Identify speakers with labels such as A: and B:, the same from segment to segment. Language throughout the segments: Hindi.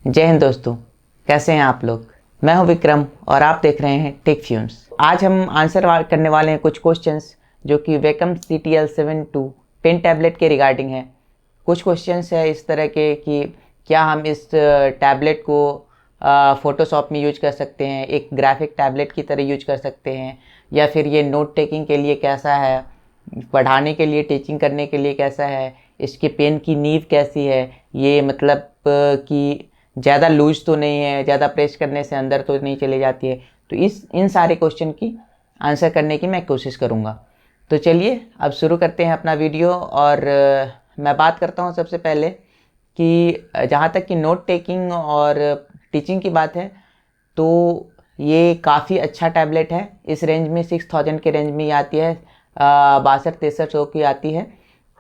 A: जय हिंद दोस्तों, कैसे हैं आप लोग। मैं हूं विक्रम और आप देख रहे हैं टेक फ्यूम्स। आज हम आंसर करने वाले हैं कुछ क्वेश्चंस जो कि वेकम CTL72 पेन टैबलेट के रिगार्डिंग है। कुछ क्वेश्चंस है इस तरह के कि क्या हम इस टैबलेट को फ़ोटोशॉप में यूज कर सकते हैं, एक ग्राफिक टैबलेट की तरह यूज कर सकते हैं, या फिर ये नोट टेकिंग के लिए कैसा है, पढ़ाने के लिए, टीचिंग करने के लिए कैसा है, इसके पेन की नींव कैसी है, ये मतलब कि ज़्यादा लूज तो नहीं है, ज़्यादा प्रेस करने से अंदर तो नहीं चली जाती है। तो इन सारे क्वेश्चन की आंसर करने की मैं कोशिश करूँगा। तो चलिए अब शुरू करते हैं अपना वीडियो। और मैं बात करता हूँ सबसे पहले कि जहाँ तक कि नोट टेकिंग और टीचिंग की बात है तो ये काफ़ी अच्छा टैबलेट है। इस रेंज में 6000 के रेंज में ही आती है, 62-6300 की आती है।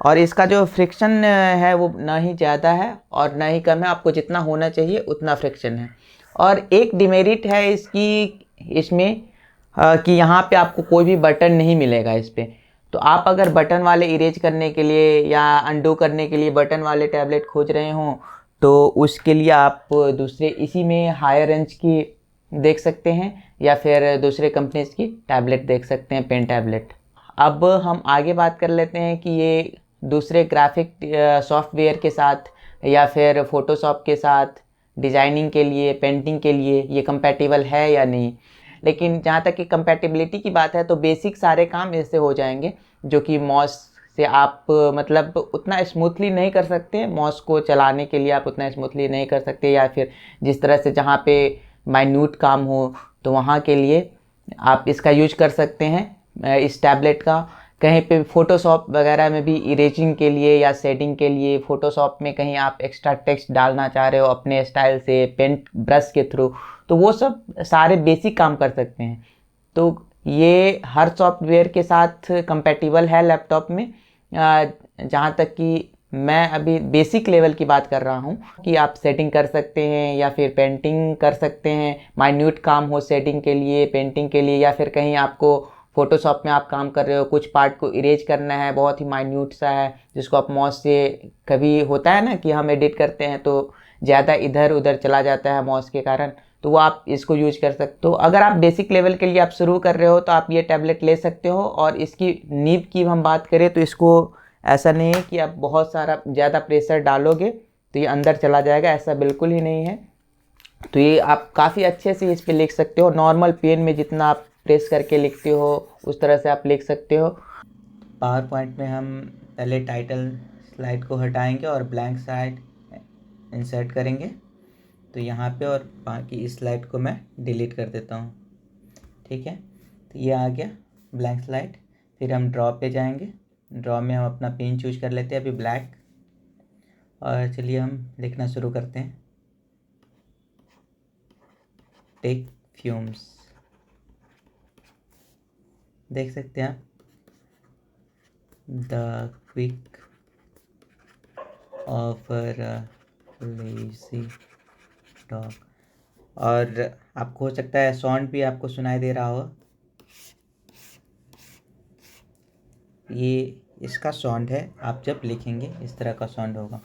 A: और इसका जो फ्रिक्शन है वो ना ही ज़्यादा है और ना ही कम है, आपको जितना होना चाहिए उतना फ्रिक्शन है। और एक डिमेरिट है इसमें कि यहाँ पे आपको कोई भी बटन नहीं मिलेगा इस पर। तो आप अगर बटन वाले इरेज करने के लिए या अंडू करने के लिए बटन वाले टैबलेट खोज रहे हों तो उसके लिए आप दूसरे इसी में हायर रेंज की देख सकते हैं या फिर दूसरे कंपनीज की टैबलेट देख सकते हैं, पेन टैबलेट। अब हम आगे बात कर लेते हैं कि ये दूसरे ग्राफिक सॉफ्टवेयर के साथ या फिर फ़ोटोशॉप के साथ डिज़ाइनिंग के लिए, पेंटिंग के लिए ये कंपैटिबल है या नहीं। लेकिन जहाँ तक कि कंपैटिबिलिटी की बात है तो बेसिक सारे काम इससे हो जाएंगे, जो कि मॉस से आप मतलब उतना स्मूथली नहीं कर सकते। मॉस को चलाने के लिए आप उतना स्मूथली नहीं कर सकते, या फिर जिस तरह से जहाँ पे माइन्यूट काम हो तो वहाँ के लिए आप इसका यूज कर सकते हैं इस टैबलेट का। कहीं पे फ़ोटोशॉप वगैरह में भी इरेजिंग के लिए या शेडिंग के लिए, फ़ोटोशॉप में कहीं आप एक्स्ट्रा टेक्स्ट डालना चाह रहे हो अपने स्टाइल से पेंट ब्रश के थ्रू, तो वो सब सारे बेसिक काम कर सकते हैं। तो ये हर सॉफ्टवेयर के साथ कंपैटिबल है लैपटॉप में। जहाँ तक कि मैं अभी बेसिक लेवल की बात कर रहा हूँ कि आप सेटिंग कर सकते हैं या फिर पेंटिंग कर सकते हैं, माइन्यूट काम हो सेटिंग के लिए, पेंटिंग के लिए, या फिर कहीं आपको फ़ोटोशॉप में आप काम कर रहे हो, कुछ पार्ट को इरेज करना है, बहुत ही माइन्यूट सा है जिसको आप माउस से, कभी होता है ना कि हम एडिट करते हैं तो ज़्यादा इधर उधर चला जाता है माउस के कारण, तो वो आप इसको यूज कर सकते हो। तो अगर आप बेसिक लेवल के लिए आप शुरू कर रहे हो तो आप ये टैबलेट ले सकते हो। और इसकी नीब की हम बात करें तो इसको ऐसा नहीं है कि आप बहुत सारा ज़्यादा प्रेशर डालोगे तो ये अंदर चला जाएगा, ऐसा बिल्कुल ही नहीं है। तो ये आप काफ़ी अच्छे से इस पर लिख सकते हो। नॉर्मल पेन में जितना आप प्रेस करके लिखते हो उस तरह से आप लिख सकते हो। पावर पॉइंट में हम पहले टाइटल स्लाइड को हटाएंगे और ब्लैंक स्लाइड इंसर्ट करेंगे। तो यहाँ पे और बाकी इस स्लाइड को मैं डिलीट कर देता हूँ। ठीक है, तो ये आ गया ब्लैंक स्लाइड। फिर हम ड्रॉ पे जाएंगे। ड्रॉ में हम अपना पेन चूज कर लेते हैं अभी ब्लैक, और चलिए हम लिखना शुरू करते हैं। टेक फ्यूम्स, देख सकते हैं आप, the quick offer lazy dog. और आपको हो सकता है साउंड भी आपको सुनाई दे रहा हो, ये इसका साउंड है। आप जब लिखेंगे इस तरह का साउंड होगा।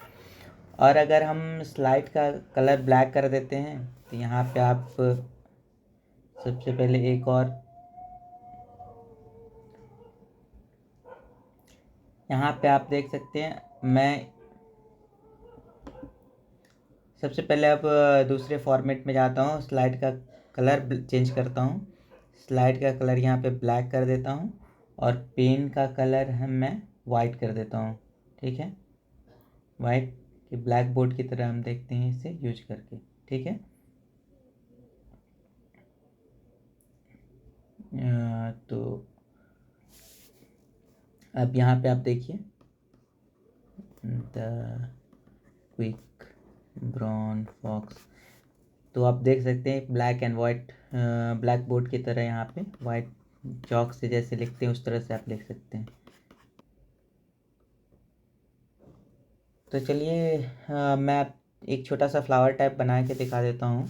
A: और अगर हम स्लाइड का कलर ब्लैक कर देते हैं तो यहाँ पे आप सबसे पहले एक और, यहाँ पे आप देख सकते हैं, मैं सबसे पहले अब दूसरे फॉर्मेट में जाता हूँ, स्लाइड का कलर चेंज करता हूँ। स्लाइड का कलर यहाँ पे ब्लैक कर देता हूँ और पेन का कलर मैं वाइट कर देता हूँ। ठीक है, वाइट कि ब्लैक बोर्ड की तरह हम देखते हैं इसे यूज करके। ठीक है, तो अब यहाँ पे आप देखिए, द क्विक ब्राउन फॉक्स। तो आप देख सकते हैं black and white, black board की तरह यहाँ पे वाइट चॉक से जैसे लिखते हैं उस तरह से आप लिख सकते हैं। तो चलिए मैं एक छोटा सा फ्लावर टाइप बना के दिखा देता हूँ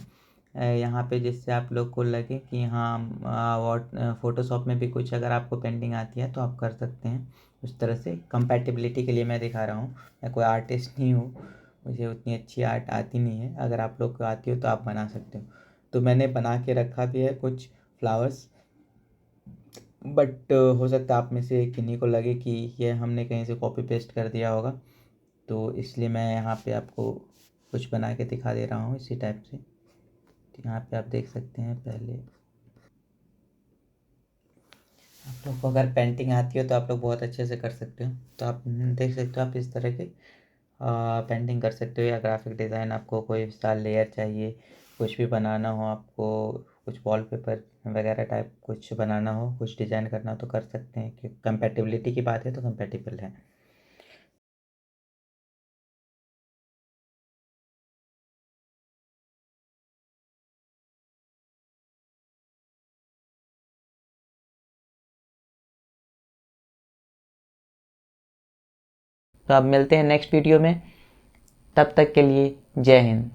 A: यहाँ पे, जिससे आप लोग को लगे कि हाँ फ़ोटोशॉप में भी कुछ अगर आपको पेंटिंग आती है तो आप कर सकते हैं उस तरह से। कंपैटिबिलिटी के लिए मैं दिखा रहा हूँ, मैं कोई आर्टिस्ट नहीं हूँ,
B: मुझे उतनी अच्छी आर्ट आती नहीं है, अगर आप लोग को आती हो तो आप बना सकते हो। तो मैंने बना के रखा भी है कुछ फ्लावर्स, बट हो सकता है आप में से किन्हीं को लगे कि ये हमने कहीं से कॉपी पेस्ट कर दिया होगा, तो इसलिए मैं यहाँ पे आपको कुछ बना के दिखा दे रहा हूँ इसी टाइप से। तो यहाँ पे आप देख सकते हैं, पहले आप लोग को अगर पेंटिंग आती हो तो आप लोग बहुत अच्छे से कर सकते हो। तो आप देख सकते हो, आप इस तरह के पेंटिंग कर सकते हो, या ग्राफिक डिज़ाइन आपको कोई सा लेयर चाहिए, कुछ भी बनाना हो आपको, कुछ वॉलपेपर वगैरह टाइप कुछ बनाना हो, कुछ डिज़ाइन करना हो तो कर सकते हैं, कि कंपैटिबिलिटी की बात है तो कंपैटिबल है।
A: तो अब मिलते हैं नेक्स्ट वीडियो में, तब तक के लिए जय हिंद।